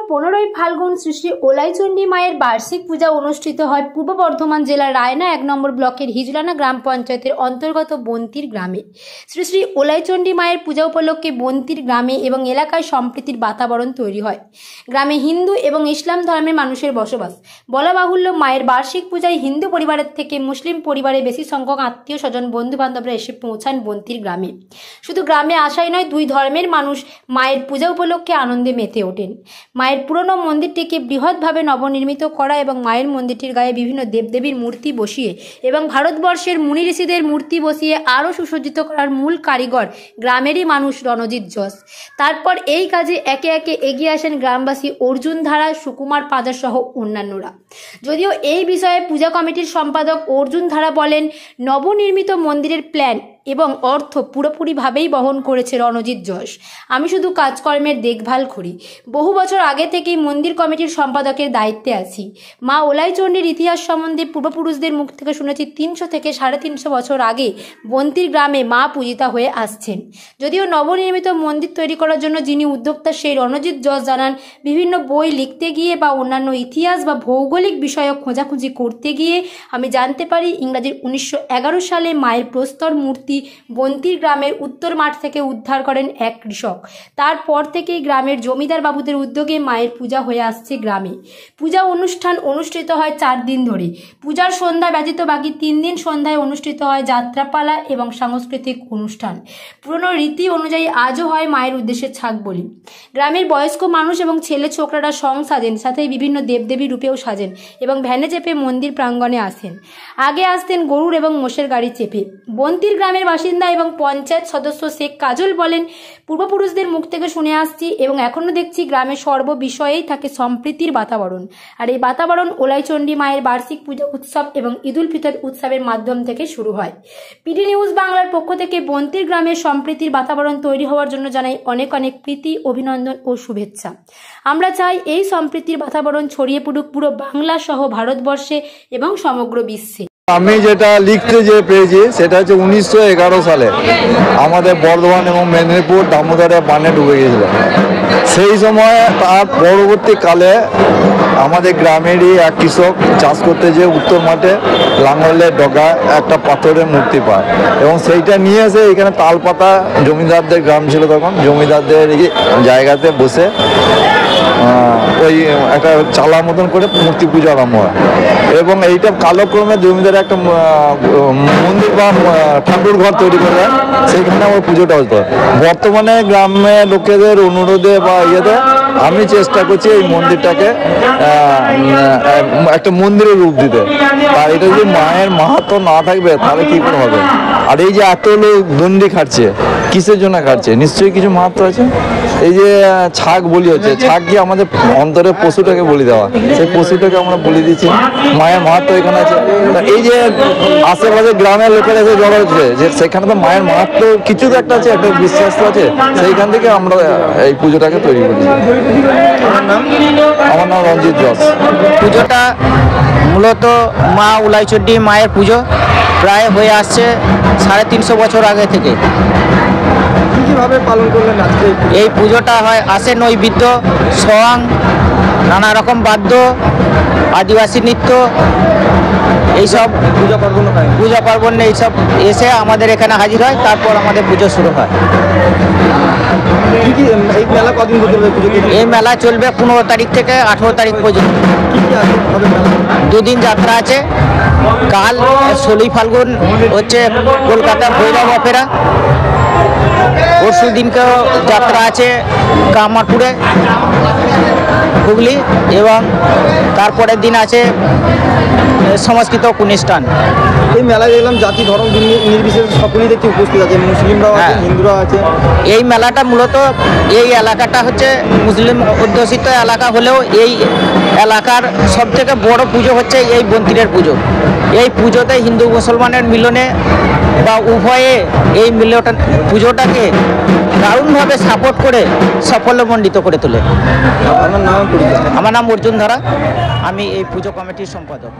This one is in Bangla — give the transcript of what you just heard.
15ই ফাল্গুন শ্রী শ্রী ওলাইচণ্ডী মায়ের বার্ষিক পূজা অনুষ্ঠিত হয় পূর্ব বর্ধমান জেলার রায়না 1 নম্বর ব্লকের হিজলানা গ্রাম পঞ্চায়েতের অন্তর্গত বন্তির গ্রামে। শ্রী শ্রী ওলাইচণ্ডী মায়ের পূজা উপলক্ষে বন্তির গ্রামে এবং এলাকায় সম্প্রীতির বাতাবরণ তৈরি হয়। গ্রামে হিন্দু এবং ইসলাম ধর্মের মানুষের বসবাস। বলা বাহুল্য, মায়ের বার্ষিক পূজায় হিন্দু পরিবারের থেকে মুসলিম পরিবারে বেশি সংখ্যক আত্মীয় স্বজন বন্ধু বান্ধবরা এসে পৌঁছান বন্তির গ্রামে। শুধু গ্রামে আসাই নয়, দুই ধর্মের মানুষ মায়ের পূজা উপলক্ষে আনন্দে মেতে ওঠেন। মায়ের পুরনো মন্দিরটিকে বৃহৎভাবে নবনির্মিত করা এবং মায়ের মন্দিরটির গায়ে বিভিন্ন দেবদেবীর মূর্তি বসিয়ে এবং ভারতবর্ষের মুনি ঋষিদের মূর্তি বসিয়ে আরও সুসজ্জিত করার মূল কারিগর গ্রামেরই মানুষ রণজিৎ জস। তারপর এই কাজে একে একে এগিয়ে আসেন গ্রামবাসী অর্জুন ধারা, সুকুমার পাজা সহ অন্যান্যরা। যদিও এই বিষয়ে পূজা কমিটির সম্পাদক অর্জুন ধারা বলেন, নবনির্মিত মন্দিরের প্ল্যান এবং অর্থ পুরোপুরিভাবেই বহন করেছে রণজিৎ জস। আমি শুধু কাজকর্মের দেখভাল করি। বহু বছর আগে থেকেই মন্দির কমিটির সম্পাদকের দায়িত্বে আছি। মা ওলাইচণ্ডীর ইতিহাস সম্বন্ধে পূর্বপুরুষদের মুখ থেকে শুনেছি 300 থেকে 350 বছর আগে বন্তির গ্রামে মা পূজিতা হয়ে আসছেন। যদিও নবনির্মিত মন্দির তৈরি করার জন্য যিনি উদ্যোক্তা সেই রণজিৎ জস জানান, বিভিন্ন বই লিখতে গিয়ে বা অন্যান্য ইতিহাস বা ভৌগোলিক বিষয়ক খোঁজাখুঁজি করতে গিয়ে আমি জানতে পারি ইংরাজির 1911 সালে মায়ের প্রস্তর মূর্তি বন্তির গ্রামের উত্তর মাঠ থেকে উদ্ধার করেন এক কৃষক। তারপর থেকেই গ্রামের জমিদার বাবুদের উদ্যোগে মায়ের পূজা হয়ে আসছে গ্রামে। পূজা অনুষ্ঠান অনুষ্ঠিত হয় 4 দিন ধরে। পূজার সন্ধ্যা ব্যতীত বাকি 3 দিন সন্ধ্যায় অনুষ্ঠিত হয় যাত্রাপালা এবং সাংস্কৃতিক অনুষ্ঠান। পুরনো রীতি অনুযায়ী আজও হয় মায়ের উদ্দেশ্যে ছাগ বলি। গ্রামের বয়স্ক মানুষ এবং ছেলে ছোকরারা সং সাজেন, সাথে বিভিন্ন দেবদেবী রূপেও সাজেন এবং ভ্যানে চেপে মন্দির প্রাঙ্গণে আসেন। আগে আসতেন গরুর এবং মোষের গাড়ি চেপে। বন্তির গ্রামের বাসিন্দা এবং পঞ্চায়েত সদস্য শেখ কাজল বলেন, পূর্বপুরুষদের মুখ থেকে শুনে আসছি এবং এখনো দেখছি গ্রামের সর্ববিষয়েই থাকে সম্প্রীতির বাতাবরণ। আর এই বাতাবরণ ওলাইচণ্ডী মায়ের বার্ষিক পূজা উৎসব এবং ঈদ উল ফিতর উৎসবের মাধ্যম থেকে শুরু হয়। পিডি নিউজ বাংলার পক্ষ থেকে বন্তির গ্রামের সম্প্রীতির বাতাবরণ তৈরি হওয়ার জন্য জানাই অনেক অনেক প্রীতি, অভিনন্দন ও শুভেচ্ছা। আমরা চাই এই সম্প্রীতির বাতাবরণ ছড়িয়ে পড়ুক পুরো বাংলা সহ ভারতবর্ষে এবং সমগ্র বিশ্বে। আমি যেটা লিখতে যে পেয়েছি সেটা হচ্ছে 1911 সালে আমাদের বর্ধমান এবং মেদিনীপুর দামোদরে বানে ডুবে গিয়েছিল। সেই সময় তার পরবর্তীকালে আমাদের গ্রামেরই এক কৃষক চাষ করতে যেয়ে উত্তর মাঠে লাঙ্গলের ডগায় একটা পাথরের মূর্তি পায় এবং সেইটা নিয়ে এসে এখানে তালপাতা, জমিদারদের গ্রাম ছিল তখন, জমিদারদের জায়গাতে বসে ওই একটা চালার মতন করে মূর্তি পুজো আরম্ভ হয় এবং এইটা কালক্রমে জমিদার একটা মন্দির বা ঠাকুর ঘর তৈরি করে সেইখানে ওই পুজোটা হতো। বর্তমানে গ্রামে লোকেদের অনুরোধে বা ইয়েতে আমি চেষ্টা করছি এই মন্দিরটাকে একটা মন্দিরের রূপ দিতে। আর এটা যদি মায়ের মাহাত্ম্য না থাকবে তাহলে কি করে হবে? আর এই যে এত লোক দণ্ডি খাটছে, কিসের জন্য খাটছে? নিশ্চয়ই কিছু মাহাত্ম্য আছে। এই যে ছাগ বলি হচ্ছে, ছাগ কি আমাদের অন্তরের পশুটাকে বলি দেওয়া, সেই পশুটাকে আমরা বলি দিচ্ছি। মায়ের মাহাত্ম্য এখানে আছে। এই যে আশেপাশে গ্রামের লোকেরা এসে জড়ো হচ্ছে, যে সেখানে তো মায়ের মাহাত্ম্য কিছু তো একটা আছে, একটা বিশ্বাস তো আছে। সেইখান থেকে আমরা এই পুজোটাকে তৈরি করছি। আমার নাম রণজিৎ জস। পুজোটা মূলত মা ওলাইচণ্ডী মায়ের পুজো প্রায় হয়ে আসছে 350 বছর আগে থেকে। কিভাবে পালন করলেন আজকে? এই পুজোটা হয় আসে নৈবেদ্য, সোয়াং, নানা রকম বাদ্য, আদিবাসী নৃত্য, এইসব পূজা পার্বণে এইসব এসে আমাদের এখানে হাজির হয়। তারপর আমাদের পুজো শুরু হয়। এই মেলা কদিন চলবে? এই মেলা চলবে 15 তারিখ থেকে 18 তারিখ পর্যন্ত। 2 দিন যাত্রা আছে। কাল 16ই ফাল্গুন হচ্ছে কলকাতা ভৈরব অপেরা। পরশু দিনকেও যাত্রা আছে কামারপুরে, হুগলি, এবং তারপরের দিন আছে সংস্কৃত অনুষ্ঠান। এই মেলায় দেখলাম জাতি ধর্ম নির্বিশেষে সকলেই দেখতে উপস্থিত আছে, মুসলিমরাও আছে, হিন্দুরাও আছে। এই মেলাটা মূলত এই এলাকাটা হচ্ছে মুসলিম অধ্যুষিত এলাকা হলেও এই এলাকার সবথেকে বড় পুজো হচ্ছে এই বন্তিরের পুজো। এই পুজোতে হিন্দু মুসলমানের মিলনে বা উভয়ে এই পুজোটাকে দারুণভাবে সাপোর্ট করে সাফল্যমণ্ডিত করে তোলে। আমার নাম অর্জুন ধারা, আমি এই পুজো কমিটির সম্পাদক।